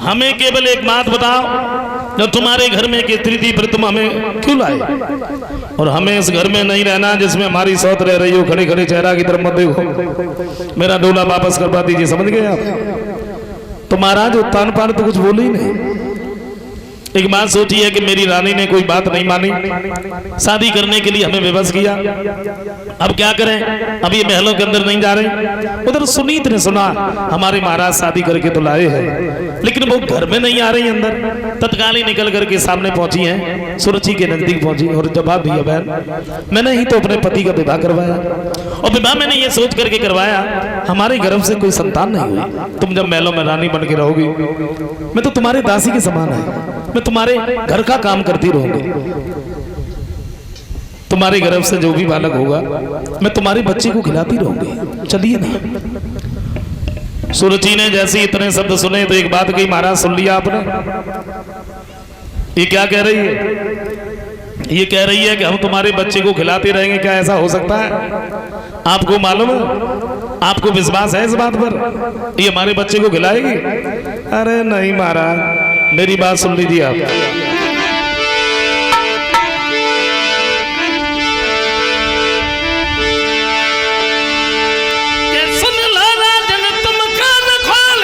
हमें केवल एक बात बताओ, जब तुम्हारे घर में एक स्त्री थी फिर तुम हमें क्यों लाए? और हमें इस घर में नहीं रहना जिसमें हमारी सौत रह रही हो। खड़े खड़े चेहरा की तरफ मत देखो, मेरा डोला वापस करवा दीजिए। समझ गए आप? तो महाराज उत्तान पान तो कुछ बोले ही नहीं। एक बात सोची है कि मेरी रानी ने कोई बात नहीं मानी, शादी करने के लिए हमें विवश किया। अब क्या करें? अब ये महलों के अंदर नहीं जा रहे। उधर सुनीत ने सुना हमारे महाराज शादी करके तो लाए हैं, लेकिन वो घर में नहीं आ रही अंदर। तत्काल ही निकल करके सामने पहुंची हैं, सुरुचि के नजदीक पहुंची और जवाब दिया, बहन मैंने ही तो अपने पति का विवाह करवाया, और विवाह मैंने ये सोच करके करवाया हमारे गर्भ से कोई संतान नहीं हुई। तुम जब महलों में रानी बन के रहोगी, मैं तो तुम्हारे दासी के समान है, मैं तुम्हारे घर का काम करती रहूंगी। तुम्हारे गर्भ से जो भी बालक होगा मैं तुम्हारे बच्चे को खिलाती रहूंगी। चलिए ना। सुरुचि ने जैसे इतने शब्द सुने तो एक बात कही, महाराज सुन लिया आपने? ये क्या कह रही है? ये कह रही है कि हम तुम्हारे बच्चे को खिलाते रहेंगे। क्या ऐसा हो सकता है? आपको मालूम है? आपको विश्वास है इस बात पर ये हमारे बच्चे को खिलाएगी? अरे नहीं महाराज, मेरी बात सुन लीजिए आप। सुन लो राजन तुम कान खोल,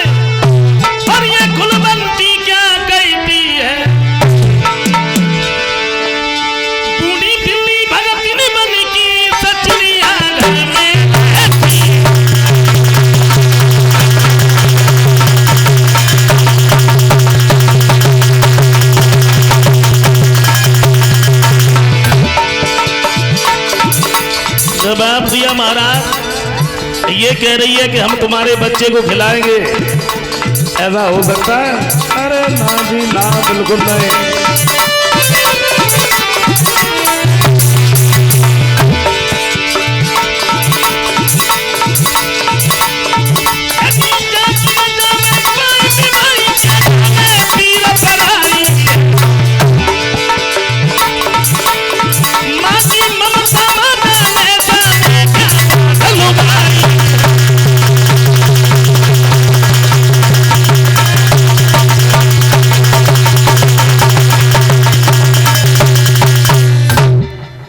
और ये कुलवंती क्या कहती है? बूढ़ी बिल्ली भगतिनी बन की सचरिया घर में जवाब दिया, महाराज ये कह रही है कि हम तुम्हारे बच्चे को खिलाएंगे। ऐसा हो सकता है? अरे ना जी ना, बिल्कुल नहीं।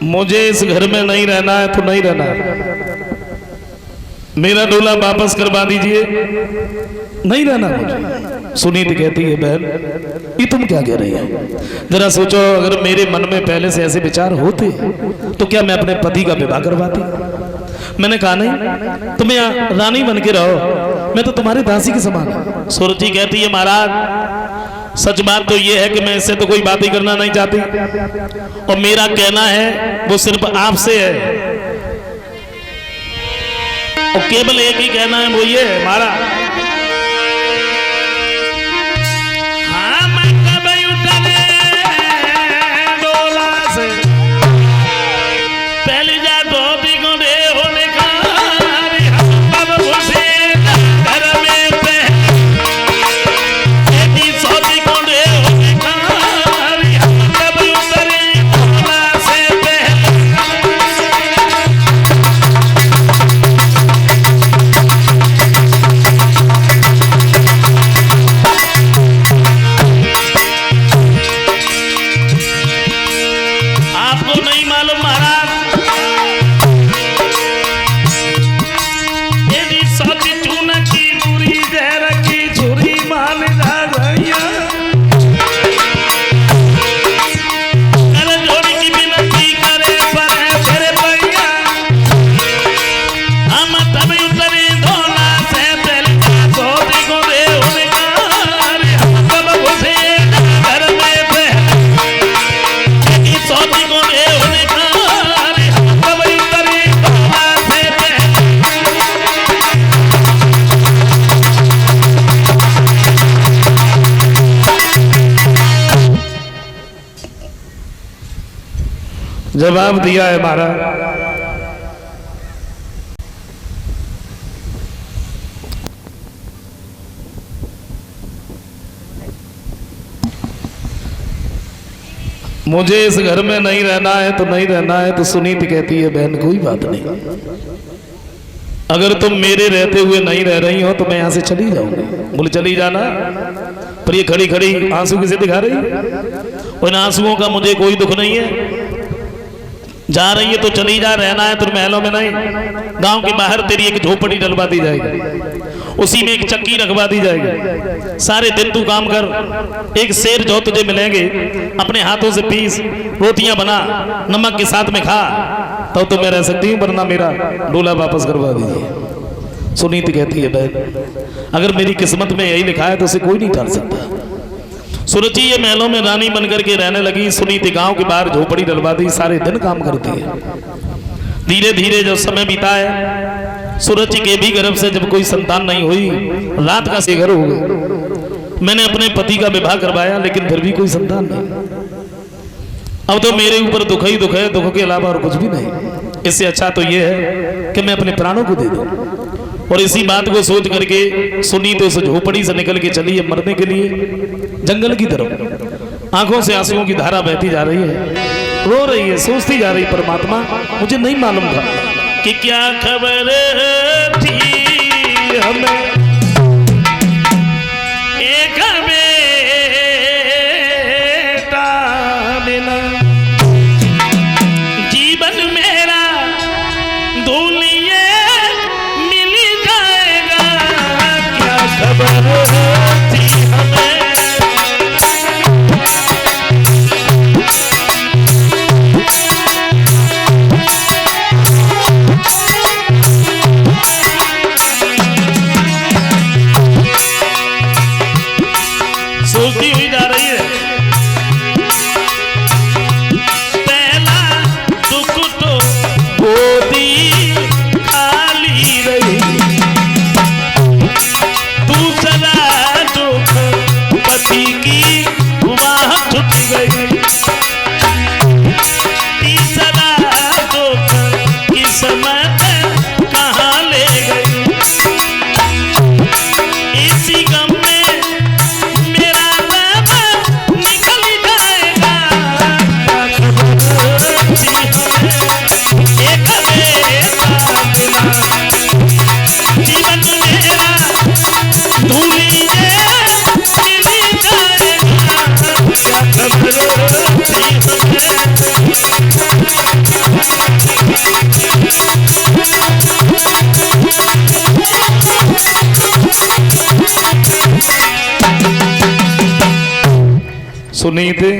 मुझे इस घर में नहीं रहना है तो नहीं रहना है। मेरा डोला वापस करवा दीजिए। नहीं रहना मुझे। सुनीत कहती है, बहन ये तुम क्या कह रही है? जरा सोचो, अगर मेरे मन में पहले से ऐसे विचार होते तो क्या मैं अपने पति का विवाह करवाती? मैंने कहा नहीं, तुम यहाँ रानी बन के रहो, मैं तो तुम्हारे दासी के समान हूं। सुरुचि कहती है, महाराज सच बात तो ये है कि मैं इससे तो कोई बात ही करना नहीं चाहती, और मेरा कहना है वो सिर्फ आपसे है, और केवल एक ही कहना है, वो ये है हमारा। हाँ मैं कभी उठने डोला से पहले जा धोती को दे होने का अब उसे घर में पहली सोती को दे होने का कभी उतरे डोला से जवाब दिया है महाराज। मुझे इस घर में नहीं रहना है तो नहीं रहना है। तो सुनीति कहती है, बहन कोई बात नहीं, अगर तुम मेरे रहते हुए नहीं रह रही हो तो मैं यहाँ से चली जाऊंगी। बोले चली जाना, पर ये खड़ी खड़ी आंसू किसे दिखा रही है? उन आंसुओं का मुझे कोई दुख नहीं है। जा रही है तो चली जा, रहना है तो महलों में नहीं, गांव के बाहर तेरी एक झोपड़ी डलवा दी जाएगी, उसी में एक चक्की रखवा दी जाएगी। सारे दिन तू काम कर, एक शेर जो तुझे मिलेंगे अपने हाथों से पीस, रोटियां बना, नमक के साथ में खा, तो मैं रह सकती हूँ, वरना मेरा डोला वापस करवा दीजिए। सुनीति कहती है बहन, अगर मेरी किस्मत में यही लिखा है तो उसे कोई नहीं टाल सकता। सुरुचि ये महलों में रानी बनकर के रहने लगी। सुनीति गांव के बाहर झोपड़ी डलवा दी, सारे दिन काम करती है। धीरे धीरे जब समय बीता है, सुरुचि के भी गर्भ से जब कोई संतान नहीं हुई, रात का सेघर हो गया। मैंने अपने पति का विवाह करवाया, लेकिन फिर भी कोई संतान नहीं। अब तो मेरे ऊपर दुख ही दुख है, दुख के अलावा और कुछ भी नहीं। इससे अच्छा तो ये है कि मैं अपने प्राणों को दे दूं। और इसी बात को सोच करके सुनीति उस झोपड़ी से निकल के चली है मरने के लिए जंगल की तरफ। आंखों से आंसुओं की धारा बहती जा रही है, रो रही है, सोचती जा रही, परमात्मा मुझे नहीं मालूम था कि क्या खबर थी हमें एक बेटा बिना जीवन मेरा धूलिए मिल जाएगा। क्या खबर थी हमें सोचती हुई जा रही है। पहला दुख तो गोदी खाली रही, दूसरा दुख पति की वाह छूट गई, तीसरा दुख किस्मत कहाँ ले गई। इसी गम में मेरा नाम निकल जाएगा। एक बेटा बिना जीवन मेरा धूलिए मिल जाएगा। क्या खबर थी सुनीति